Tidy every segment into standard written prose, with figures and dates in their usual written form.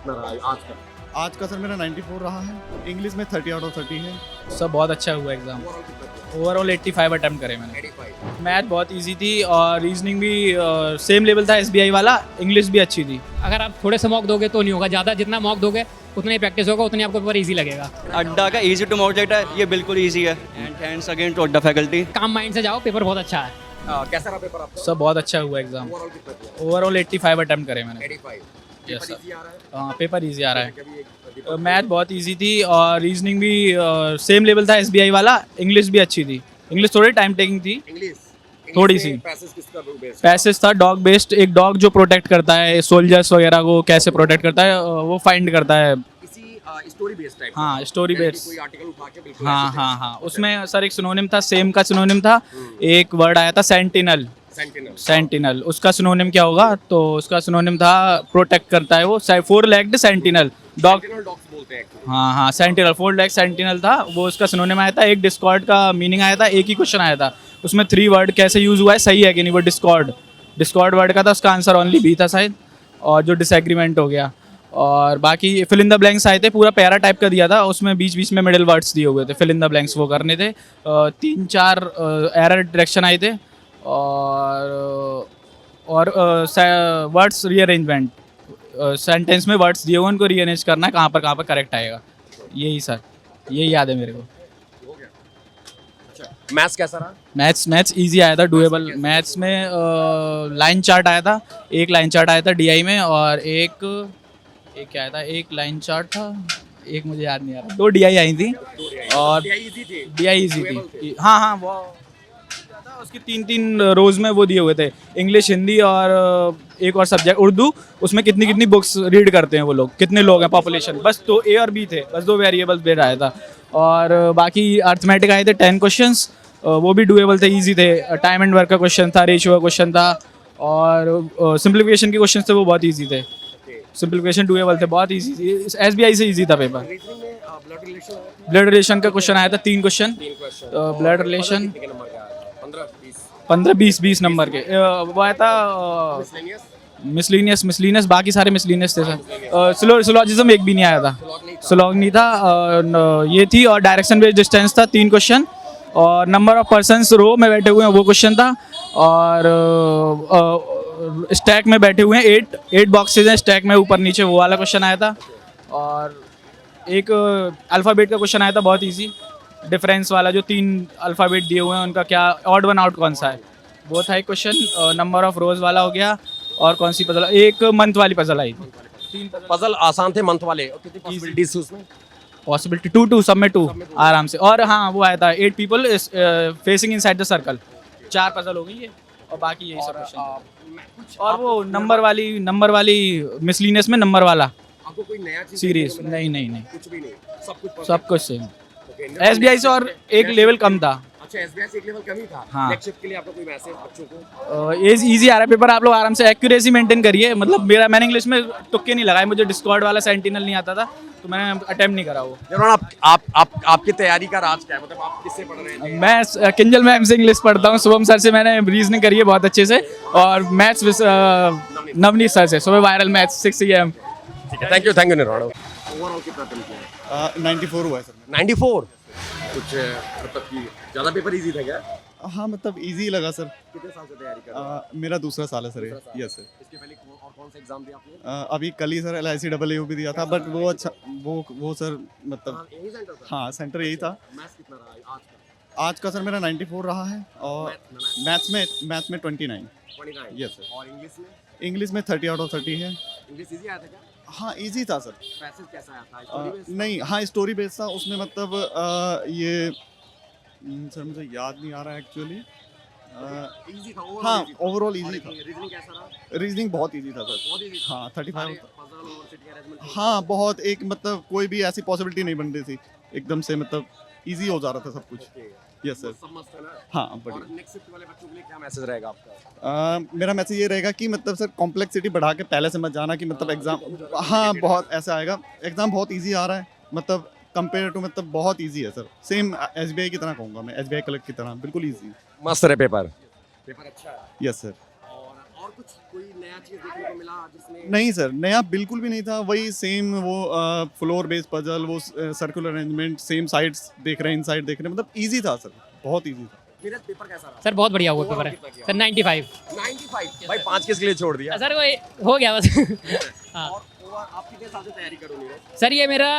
कितना रहा है आज का? आज का सर मेरा 94 रहा है। इंग्लिश में 30 आउट ऑफ 30 है। सब बहुत अच्छा हुआ एग्ज़ाम। ओवरऑल कितना किया? ओवरऑल 85 अटैम्प्ट करे मैंने। 85। मैथ बहुत इजी थी और रीजनिंग भी सेम लेवल था एसबीआई वाला। इंग्लिश भी अच्छी थी। अगर आप थोड़े से मॉक दोगे तो नहीं होगा, ज़्यादा जितना मॉक दोगे उतना ही प्रैक्टिस होगा, उतनी आपको पेपर ईजी लगेगा। अड्डा का इजी टू मोटिवेट है, ये बिल्कुल इजी है। एंड थैंक्स अगेन टू अड्डा फैकल्टी। काम माइंड से जाओ, पेपर बहुत अच्छा है। कैसा रहा पेपर आपका? सब बहुत अच्छा हुआ एग्ज़ाम। ओवरऑल कितना किया? ओवरऑल 85 अटैम्प्ट करे मैंने। 85। Yes, paper sir. इजी आ रहा है? हाँ, पेपर इजी आ रहा है। कभी एक मैथ बहुत इजी थी और रीजनिंग भी सेम लेवल था एसबीआई वाला। इंग्लिश भी अच्छी थी। इंग्लिश थोड़ी टाइम टेकिंग थी। इंग्लिश थोड़ी सी। पैसेज किसका बेस्ड? पैसेज था डॉग बेस्ड। एक डॉग जो प्रोटेक्ट करता है सोल्जर्स वगैरह को, कैसे प्रोटेक्ट करता है वो फाइंड करता है। इसी स्टोरी बेस्ड टाइप। हाँ, story based। कोई आर्टिकल उठा के बिल्कुल हाँ ऐसे हाँ हाँ, उसमें सर एक सिनोनिम था, सेम का सिनोनिम था। एक वर्ड आया था सेंटिनल। सेंटिनल। सेंटिनल उसका सिनोनिम क्या होगा? तो उसका सिनोनिम था प्रोटेक्ट करता है वो। 4 legged sentinel dog. Sentinel dogs बोलते हैं actually। हाँ हाँ, सेंटिनल 4 लेग सेंटिनल था वो, उसका सिनोनिम आया था। एक डिस्कॉर्ड का मीनिंग आया था। एक ही क्वेश्चन आया था उसमें 3 वर्ड कैसे यूज हुआ है, सही है कि नहीं वो डिस्कॉर्ड वर्ड का था। उसका आंसर ओनली बी था शायद, और जो डिसएग्रीमेंट हो गया। और बाकी फिल इन द ब्लैंक्स आए थे, पूरा पैरा टाइप का दिया था। उसमें बीच बीच में मिडिल वर्ड्स दिए हुए थे, फिल इन द ब्लैंक्स वो करने थे। 3-4 एरर डायरेक्शन आए थे और वर्ड्स रीअरेंजमेंट। सेंटेंस में वर्ड्स दिए हुए, उनको रीअरेंज करना है कहाँ पर करेक्ट आएगा। यही सर, यही याद है मेरे को। हो गया। अच्छा, मैथ्स कैसा रहा? मैथ्स इजी आया था, डुएबल। मैथ्स में लाइन चार्ट आया था। एक लाइन चार्ट आया था डीआई में, और एक क्या आया था? एक लाइन चार्ट था, एक मुझे याद नहीं आ रहा। 2 डीआई आई थी और इजी थी। डीआई इजी Doable थी। हाँ हाँ, वो उसकी 3-3 रोज में वो दिए हुए थे, इंग्लिश, हिंदी और एक और सब्जेक्ट उर्दू। उसमें कितनी बुक्स रीड करते हैं वो लोग, कितने लोग हैं पॉपुलेशन, बस। तो ए और बी थे, बस 2 वेरिएबल्स बेर आया था। और बाकी अर्थमेटिक आए थे 10 क्वेश्चंस, वो भी डुएबल थे, इजी थे। टाइम एंड वर्क का क्वेश्चन था, रेशियो का क्वेश्चन था, और सिंप्लीफिकेशन के क्वेश्चन थे, वो बहुत ईजी थे। सिंप्लीफिकेशन डुएबल थे, बहुत ईजी थी। एसबीआई से ईजी था पेपर। रीजनिंग में ब्लड रिलेशन ब्लड रिलेशन का क्वेश्चन आया था, 3 क्वेश्चन। 3 क्वेश्चन। ब्लड रिलेशन कितने नंबर का आया? 15 20। 15-20 नंबर के। वो आया था मिसलेनियस मिसलिनियस। बाकी सारे मिसलिनियस थे सर। सिलोजिज्म एक भी नहीं आया था। स्लॉग नहीं था। ये थी, और डायरेक्शन बेस्ड डिस्टेंस था 3 क्वेश्चन। और नंबर ऑफ पर्सन्स रो में बैठे हुए हैं वो क्वेश्चन था। और स्टैक में बैठे हुए हैं 8 बॉक्सेज हैं स्टैक में, ऊपर नीचे, वो वाला क्वेश्चन आया था। और एक अल्फ़ाबेट का क्वेश्चन आया था, बहुत इजी, डिफरेंस वाला, जो 3 अल्फ़ाबेट दिए हुए हैं उनका क्या ऑड वन आउट कौन सा है, वो था एक क्वेश्चन। नंबर ऑफ रोज वाला हो गया। और कौन सी पजल? एक मंथ वाली पजल आई थी। 3 पजल आसान थे मंथ वाले, और कितनी पॉसिबिलिटीज थी उसमें? पॉसिबिलिटी 2 सब में 2 आराम से। और हाँ, वो आया था 8 people facing inside the circle. 4 puzzle हो गई है, और बाकी यही सब क्वेश्चन। और वो नंबर वाली मिसलिनियस में नंबर वाला आपको कोई नया चीज सीरीज देखने को मिला? नहीं, कुछ भी नहीं, सब कुछ सेम। Okay, एसबीआई से और एक लेवल कम था। अच्छा, एसबीआई से एक लेवल कम ही था। हाँ। नेक्स्ट शिफ्ट के लिए आपका कोई मैसेज बच्चों को? इजी आ रहा है पेपर, आप लोग आराम से एक्यूरेसी मेंटेन करिए। मतलब मैंने इंग्लिश में तुक्के नहीं लगाए, मुझे डिस्कॉर्ड वाला सेंटिनल नहीं आता था, तो मैंने अटेम्प्ट नहीं करा वो। जनाब, आपकी तैयारी का राज क्या है? मतलब आप किससे पढ़ रहे थे? मैं किंजल मैम से इंग्लिश पढ़ता हूँ, शुभम सर से मैंने रीजनिंग करी है बहुत अच्छे से, और मैथ्स नवनीत सर से सुबह viral maths 6 AM। Thank you Nirana. Overall कितना अटेम्प्ट किया? 94 हुआ है सर। 94। कुछ मतलब कि ज़्यादा पेपर इजी था क्या? हाँ, मतलब इजी लगा सर। कितने साल से तैयारी कर रहे हो? मेरा दूसरा साल है सर ये। Yes sir. इसके पहले और कौन सा एग्जाम दिया आपने? अभी कल ही सर LIC भी दिया था, बट वो अच्छा, वो सर मतलब यही सेंटर था? हाँ, सेंटर यही था। मैथ्स कितना रहा आज का? आज का सर मेरा 94 रहा है, और मैथ्स में 29। 29। Yes sir. और इंग्लिश में? इंग्लिश में 30 आउट ऑफ 30 है। इंग्लिश इजी आया था क्या? हाँ, इजी था सर। पैसेज कैसा आया था? Story based? नहीं, हाँ, स्टोरी बेस्ड था उसमें। मतलब ये सर मुझे याद नहीं आ रहा है एक्चुअली। इजी था हाँ, easy था। ओवरऑल और इजी था। रीजनिंग कैसा रहा? रीजनिंग बहुत इजी था सर। बहुत इजी। हाँ, 35। पजल और सिटी अरेंजमेंट। हाँ, बहुत, एक मतलब कोई भी ऐसी पॉसिबिलिटी नहीं बन रही थी, एकदम से मतलब इजी हो जा रहा था सब कुछ। Yes sir. सब मस्त है ना? हाँ, और बढ़िया। नेक्स्ट शिफ्ट वाले बच्चों के लिए क्या मैसेज रहेगा आपका? मेरा मैसेज ये रहेगा कि मतलब सर कॉम्प्लेक्सिटी बढ़ा के पहले से मत जाना, कि मतलब एग्जाम, हाँ, बहुत ऐसा आएगा। एग्जाम बहुत इजी आ रहा है, मतलब कंपेयर टू, मतलब बहुत इजी है सर। सेम SBI की तरह कहूँगा मैं, SBI कलेक्ट की तरह, बिल्कुल इजी। मस्त है पेपर। पेपर अच्छा है। Yes sir. और और कुछ कोई नया चीज देखने को मिला जिसमें नहीं सर, नया बिल्कुल भी नहीं था, वही सेम वो फ्लोर बेस्ड पजल, वो सर्कुलर अरेंजमेंट, सेम साइड्स देख रहे हैं, इनसाइड देख रहे हैं, मतलब इजी था सर, बहुत इजी था। नीरज पेपर कैसा रहा? सर बहुत बढ़िया हुआ पेपर कितना किया? सर 95 95 भाई 5 किसके लिए छोड़ दिया? सर वो हो गया बस हाँ और आप कितने साल से तैयारी करो नीरज? सर ये मेरा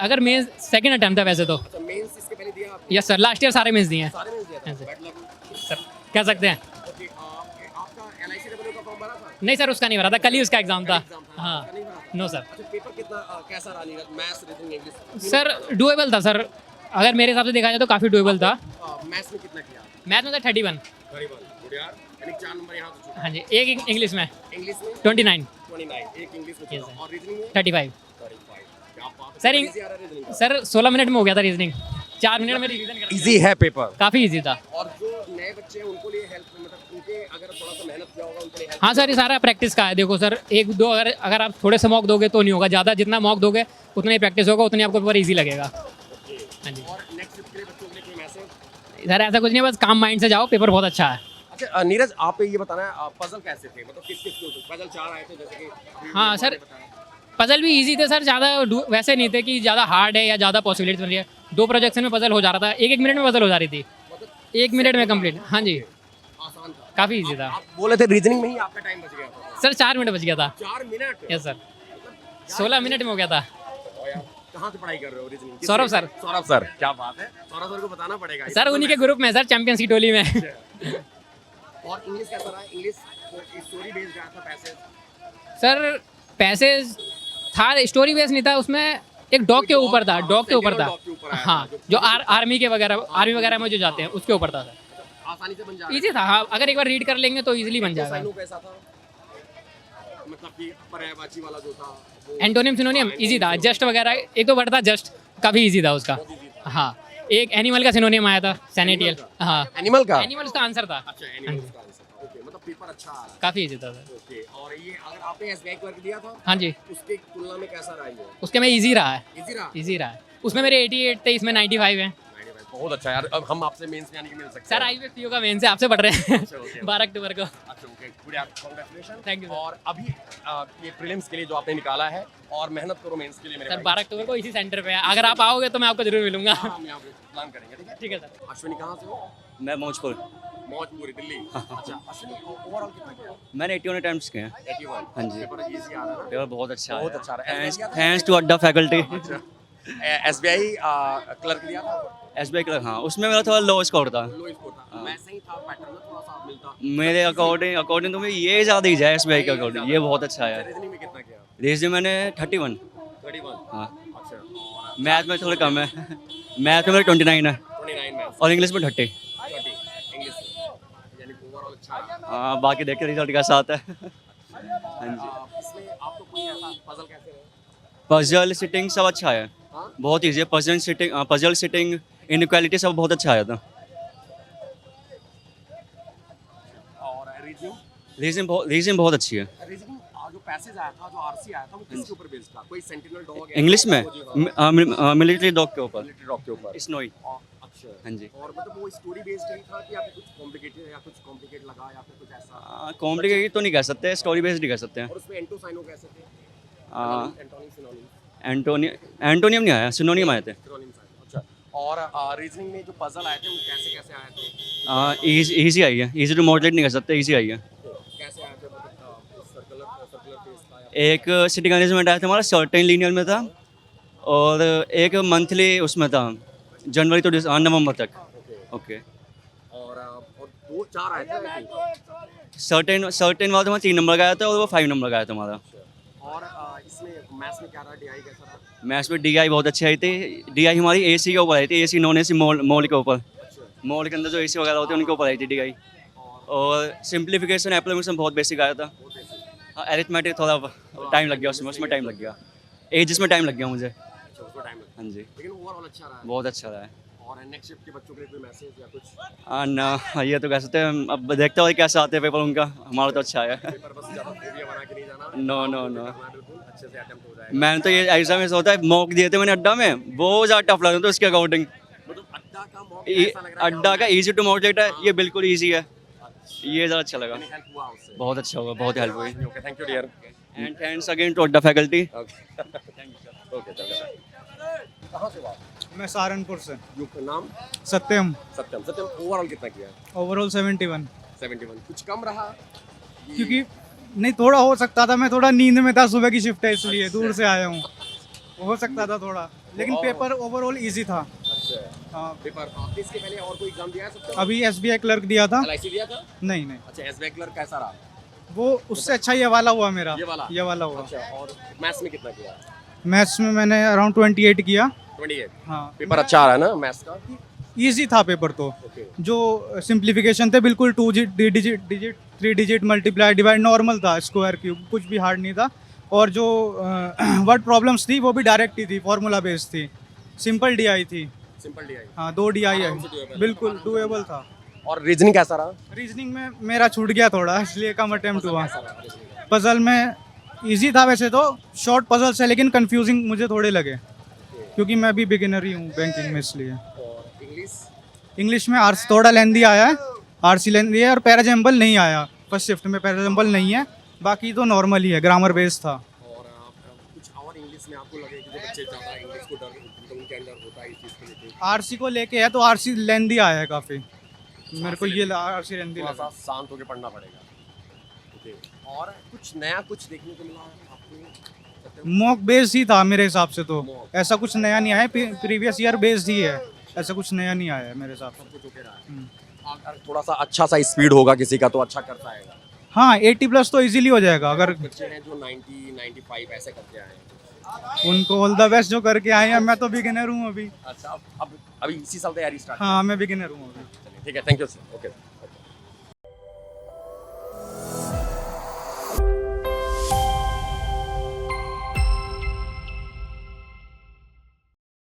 अगर मेन सेकंड अटेम्प्ट था वैसे तो अच्छा मेंस इसके पहले दिया आपने? यस सर लास्ट ईयर सारे मेंस दिए हैं सारे मेंस दिया था? हाँ, सर। Bad luck. सर कह सकते हैं ओके आपका एलआईसी का फॉर्म भरा था? नहीं सर उसका नहीं भरा था, कल ही उसका एग्जाम था एग्जाम था हाँ उसका नहीं भरा? नो सर अच्छा पेपर कितना कैसा रहा Neeraj? Maths, reasoning, English? Sir doable था सर, अगर मेरे हिसाब से देखा जाए तो काफ़ी डुएबल था। मैथ्स में कितना किया? मैथ में था 31 करीबन गुड यार, यानी 4 नंबर यहाँ से छूटे। हाँ जी, एक इंग्लिश में इंग्लिश में 29 29, एक इंग्लिश में Yes, छूटा। sir. और रीजनिंग में 35 35। क्या बात है। सर, इजी आ रहा है रीजनिंग का? सर 16 मिनट में हो गया था रीजनिंग, 4 मिनट में रिवीजन कर इजी है पेपर। काफ़ी इजी था। और जो नए बच्चे हैं उनको लिए हेल्प मतलब उनके अगर थोड़ा सा मेहनत किया होगा उनके लिए हेल्प? हाँ सर ये सारा प्रैक्टिस का है। देखो सर एक दो अगर आप थोड़े से मॉक दोगे तो नहीं होगा, ज़्यादा जितना मॉक दोगे उतना ही प्रैक्टिस होगा, उतनी आपको पेपर ईजी लगेगा। हाँ जी और नेक्स्ट शिफ्ट के लिए बच्चों के लिए कोई मैसेज? सर ऐसा कुछ नहीं है, बस काम माइंड से जाओ, पेपर बहुत अच्छा है। अच्छा नीरज आप ये बताना है पजल कैसे थे, मतलब किस किस के पजल 4 आए थे जैसे कि अभी हाँ, आपने सर। बताया। पजल भी इजी थे सर, ज़्यादा वैसे नहीं थे कि ज़्यादा हार्ड है या ज़्यादा पॉसिबिलिटी बन रही है। 2 प्रोजेक्शन में पजल हो जा रहा था, एक मिनट में पजल हो जा रही थी, मतलब 1 मिनट में कंप्लीट। हाँ जी आसान था, काफ़ी इजी था आप बोले थे रीजनिंग में ही आपका टाइम बच गया था। सर, 4 मिनट बच गया था। 4 मिनट? यस सर, 16 मिनट में हो गया था। ओ यार, कहाँ से पढ़ाई कर रहे हो reasoning? Saurabh sir. Saurabh sir, क्या बात है, सौरभ सर को बताना पड़ेगा सर उन्हीं के ग्रुप में सर, चैंपियंस की टोली में। और इंग्लिश कैसा रहा? इंग्लिश स्टोरी बेस्ड गया था पैसेज? सर पैसेज था, स्टोरी बेस नहीं था उसमें, एक डॉग के ऊपर था, डॉग के ऊपर था। डॉग के ऊपर आया हाँ, था, जो आर्मी वगैरह में जो जाते हैं उसके ऊपर था सर। आसानी से बन जा रहा है। इजी था हाँ, अगर एक बार रीड कर लेंगे तो इजीली बन जाएगा। साइनो कैसा था? मतलब कि पर्यायवाची वाला जो था वो एंटोनियम सिनोनियम इजी था, जस्ट वगैरह एक तो वर्ड था जस्ट, काफ़ी इजी था उसका। हाँ, एक एनिमल का सिनोनियम आया था, सैनिटियल। हाँ, एनिमल का? एनिमल्स का आंसर था। अच्छा एनिमल्स का आंसर था। ओके मतलब पेपर अच्छा आ रहा है। काफ़ी इजी था सर। ओके और ये अगर आपने एसबीआई क्लर्क दिया था हाँ जी, उसके तुलना में कैसा रहा ये? उसके में इजी रहा है, इजी रहा? इजी रहा है। उसमें मेरे 88 थे, इसमें 95 है। बहुत अच्छा यार, अब हम आपसे मेंस में आने की मिल सकते सर IBFCU का मेन से आपसे पढ़ रहे हैं okay. 12 अक्टूबर को। अच्छा ओके गुड यार, कांग्रेचुलेशन। Thank you, sir. और अभी ये प्रीलिम्स के लिए जो आपने निकाला है और मेहनत करो मेंस के लिए मेरे सर भाई। 12 अक्टूबर को इसी सेंटर पे है, अगर आप आओगे तो मैं आपको जरूर मिलूंगा। हाँ, हम यहाँ पे प्लान करेंगे ठीक है? ठीक है सर। अश्विनी कहाँ से हो? मैं मौजपुर। मौजपुरी दिल्ली। अच्छा अश्विनी ओवरऑल कितना किया? मैंने 81 अटेम्प्ट्स किए हैं। 81। हाँ जी। पेपर इजी आ रहा है ना? पेपर बहुत अच्छा बहुत अच्छा रहा है। SBI थैंक्स टू अड्डा फैकल्टी। एसबीआई क्लर्क दिया था? एसबीआई क्लर्क, हाँ उसमें मेरा थोड़ा लो स्कोर था। लो स्कोर था, वैसे ही था पैटर्न में थोड़ा सा मिलता। मेरे अकॉर्डिंग तो मुझे ये ज़्यादा ही है एसबीआई के अकॉर्डिंग, ये बहुत अच्छा है। रीजनिंग में कितना किया? रीजनिंग मैंने 31। 31। हाँ, अच्छा और मैथ में थोड़ा कम है, मैथ में मेरा 29 है 29 मैथ्स, और इंग्लिश में 30। 30 इंग्लिश में, यानी ओवरऑल अच्छा है। हाँ, बाकी देखते रिजल्ट कैसा आता है। हाँ जी। इसमें आपको कोई ऐसा पजल कैसे रहे? पजल सिटिंग सब अच्छा है, हाँ? बहुत ईजी है। पजल सिटिंग इनक्वालिटी सब बहुत अच्छा आया था। और रीजनिंग? रीजनिंग बहुत अच्छी है। रीजनिंग जो पैसेज आया था, जो आरसी आया था, वो किसके ऊपर बेस्ड था? कोई सेंटिनल डॉग? इंग्लिश में मिलिट्री डॉग के ऊपर, मिलिट्री डॉग के ऊपर। स्नोई। अच्छा हाँ जी। और मतलब वो स्टोरी बेस्ड ही था कि या फिर कुछ कॉम्प्लिकेटेड या कुछ कॉम्प्लिकेट लगा या फिर कुछ ऐसा? कॉम्प्लिकेटेड तो नहीं कह सकते, स्टोरी बेस्ड ही कह सकते हैं। और उसमें एंटो साइनो कैसे थे? Antonym synonym? एंटोनियम नहीं आया, सिनोनियम आए थे। सिनोनिम साइनो। अच्छा और रीजनिंग में जो पजल आए थे वो कैसे कैसे आए थे? ईजी आई है, ईजी टू मॉडरेट नहीं कह सकते, ईजी आई है। कैसे आए थे? मतलब सर्कुलर फेस था या एक सिटिंग अरेंजमेंट आया था हमारा, सर्टेन लीनियर में था, और एक मंथली उसमें था, जनवरी तो नवंबर तक। ओके। और 2-4 आए थे? सर्टेन वाला तो 3 नंबर का आया था, और वो 5 नंबर का आया था हमारा। और इसमें मैथ्स में क्या रहा? डीआई कैसा रहा? मैथ्स में डीआई बहुत अच्छी आई थी। डीआई हमारी एसी के ऊपर आई थी, एसी नॉन एसी मोल के ऊपर। मोल के अंदर जो एसी वगैरह होते हैं उनके ऊपर आई थी डीआई। और सिंप्लीफिकेशन एप्लीकेशन बहुत बेसिक आया था। हाँ, एरिथमेटिक थोड़ा टाइम लग गया उसमें टाइम लग गया, एजिस में टाइम लग गया मुझे। अच्छा उसको टाइम लगा, हाँ जी, लेकिन ओवरऑल अच्छा रहा है। बहुत अच्छा रहा है। और नेक्स्ट शिफ्ट के बच्चों के लिए कोई मैसेज या कुछ? हाँ ना, ये तो कह सकते हैं, अब देखते हो कैसे आते हैं पेपर उनका। हमारा तो अच्छा है। पेपर बस ज़्यादा फोबिया बना के नहीं जाना। नो नो नो, करना बिल्कुल अच्छे से अटेम्प्ट हो जाएगा। मैंने तो ये एग्जाम में होता है, मॉक दिए थे मैंने अड्डा में, बहुत ज़्यादा टफ लग रहा था उसके अकॉर्डिंग। मतलब अड्डा का मॉक ऐसा लग रहा है अड्डा का ईजी टू मॉडरेट है, ये बिल्कुल ईजी है। ये ज़्यादा अच्छा लगा, हेल्प हुआ उससे? बहुत अच्छा हुआ, बहुत हेल्प हुई। Okay, thank you dear. And thanks again to the faculty. Okay, चलो। कहाँ से हो आप? मैं सहारनपुर से। नाम? सत्यम। सत्यम। सत्यम ओवरऑल कितना किया? ओवरऑल 71। 71। कुछ कम रहा? क्योंकि नहीं, थोड़ा हो सकता था, मैं थोड़ा नींद में था, सुबह की शिफ्ट है इसलिए दूर से आया हूँ, हो सकता था थोड़ा, लेकिन पेपर ओवरऑल इजी था। अच्छा, हाँ, पेपर आपने इसके पहले और कोई एग्जाम दिया है सत्यम? अभी SBI क्लर्क दिया था। LIC दिया था? नहीं नहीं, अच्छा, एसबीआई क्लर्क कैसा रहा? वो उससे अच्छा ये वाला हुआ मेरा। ये वाला हुआ। अच्छा, और मैथ्स में कितना किया? मैथ्स में मैंने अराउंड 28 किया। 28। हाँ, पेपर अच्छा आ रहा है ना मैथ्स का? इजी था पेपर तो। ओके। जो सिंप्लीफिकेशन थे बिल्कुल 2 digit 3 digit multiply divide normal था, स्क्वायर क्यूब कुछ भी हार्ड नहीं था। और जो वर्ड प्रॉब्लम्स थी वो भी डायरेक्ट ही थी, फार्मूला बेस्ड थी, सिंपल DI थी। Simple DI। हाँ, 2 DI आराम से है, doable। बिल्कुल डुएबल था। और रीजनिंग कैसा रहा? रीजनिंग में मेरा छूट गया थोड़ा, इसलिए कम अटेम्प्ट हुआ। कैसा रहा reasoning? पजल में इजी था वैसे तो, शॉर्ट पजल्स है लेकिन कंफ्यूजिंग मुझे थोड़े लगे, क्योंकि मैं भी बिगिनर ही हूँ बैंकिंग में, इसलिए। और इंग्लिश? इंग्लिश में RC थोड़ा लेंदी आया है, RC लेंदी है, और पैराजम्बल नहीं आया, फर्स्ट शिफ्ट में पैराजम्बल नहीं है, बाकी तो नॉर्मल ही है, ग्रामर बेस्ड था। और कुछ और इंग्लिश में आपको लगे कि जो बच्चे ज़्यादा इंग्लिश को डर तो उनके अंदर होता है इस चीज़ को लेके? RC को लेके है तो RC लेंदी आया है काफ़ी, मेरे को ये RC लेंदी थोड़ा लगा। सा शांत होकर पढ़ना पड़ेगा। ओके। और कुछ नया कुछ देखने को मिला आपको? मॉक बेस्ड ही था मेरे हिसाब से तो, Mock। ऐसा कुछ नया नहीं आया, प्रीवियस ईयर बेस्ड ही है, ऐसा कुछ नया नहीं आया है मेरे हिसाब से। कुछ ओके रहा है। अगर थोड़ा सा अच्छा सा स्पीड होगा किसी का तो अच्छा कर पाएगा। हाँ, 80+ तो इजीली हो जाएगा, अगर बच्चे हैं जो 90 95 ऐसे करके आए हैं। उनको ऑल द बेस्ट जो करके आए हैं। मैं तो बिगिनर हूँ अभी। अच्छा, अब अभी इसी साल तैयारी स्टार्ट? हाँ, मैं बिगिनर हूँ अभी। ठीक है, थैंक यू सर। ओके।